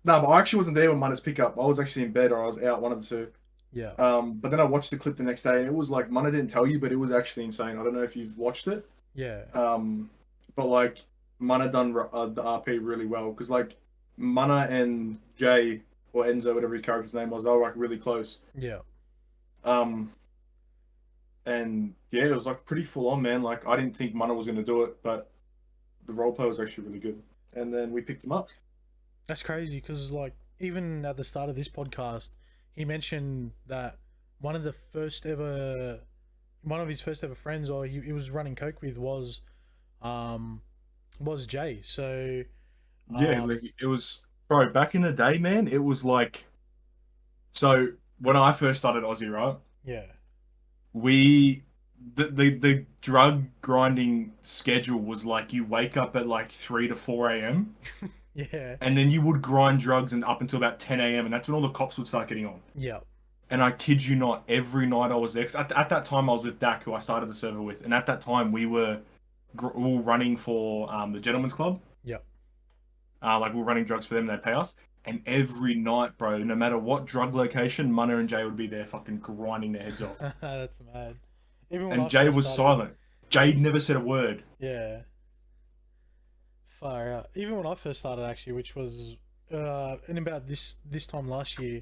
No, but I actually wasn't there when Mana's pickup. I was actually in bed or I was out, one of the two. yeah. But then I watched the clip the next day, and it was like Mana didn't tell you, but it was actually insane. I don't know if you've watched it. Yeah, But like Mana done the RP really well because like Mana and Jay or Enzo, whatever his character's name was, they were like really close. yeah, And yeah, it was like pretty full on, man. Like I didn't think Mana was gonna do it, but the roleplay was actually really good. And then we picked him up. that's crazy because like even at the start of this podcast, he mentioned that one of his first ever friends, or he was running coke with, was Jay. So Yeah, like it was, bro. Back in the day, man, it was like. So when I first started Aussie, right? yeah, The drug grinding schedule was like you wake up at like 3 to 4 a.m. yeah, and then you would grind drugs and up until about 10 a.m. and that's when all the cops would start getting on. yeah, And I kid you not, every night I was there. 'Cause at that time I was with Dak, who I started the server with, and at that time we were all running for the Gentlemen's Club. yeah. Like we were running drugs for them, they'd pay us. And every night, bro, no matter what drug location, Mana and Jay would be there fucking grinding their heads off. That's mad. Even when I And Jay first was started- silent. Jay never said a word. Yeah. Far out. Even when I first started, actually, which was in about this time last year.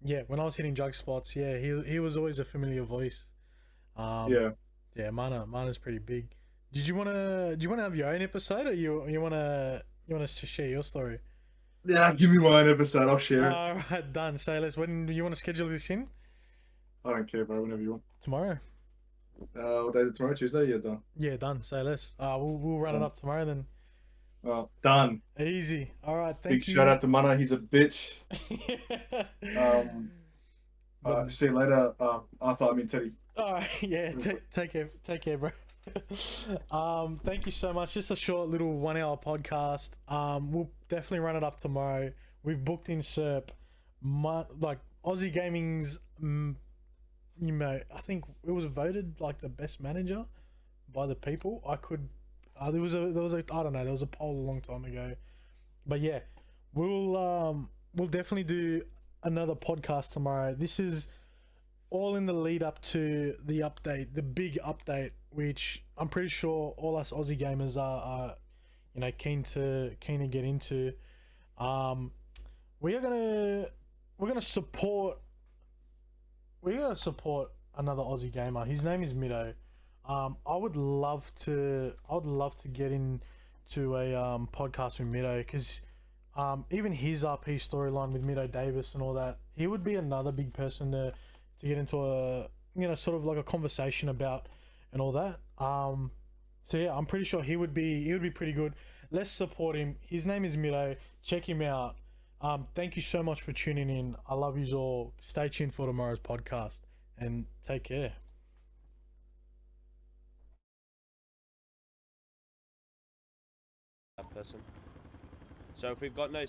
Yeah, when I was hitting drug spots, yeah, he was always a familiar voice. Yeah. Yeah, Mana's pretty big. Do you wanna have your own episode, or you wanna share your story? Yeah, give me my own episode. I'll share it. Alright, done. So when do you want to schedule this in? I don't care, bro. Whenever you want. Tomorrow. What day is it tomorrow? Tuesday? Yeah, done. Yeah, done. So we'll run it up tomorrow then. Done. Easy. Alright, thank Big you. shout out to Mana. He's a bitch. See you later. Arthur, I mean Teddy. Alright, yeah, take care, bro. Thank you so much. Just a short little 1 hour podcast. We'll definitely run it up tomorrow. We've booked in Serp. Like OzzyGaming's, I think it was voted like the best manager by the people. There was a I don't know, there was a poll a long time ago. But yeah, we'll definitely do another podcast tomorrow. This is all in the lead up to the update, the big update, which I'm pretty sure all us Aussie gamers are keen to get into. We're gonna support another Aussie gamer. His name is Mido. I would love to get into a podcast with Mido, because even his RP storyline with Mido Davis and all that, he would be another big person to get into a, you know, sort of like a conversation about and all that. So yeah, I'm pretty sure he would be pretty good. Let's support him. His name is Miro. Check him out. Thank you so much for tuning in. I love you all. Stay tuned for tomorrow's podcast and take care. That person. So if we've got no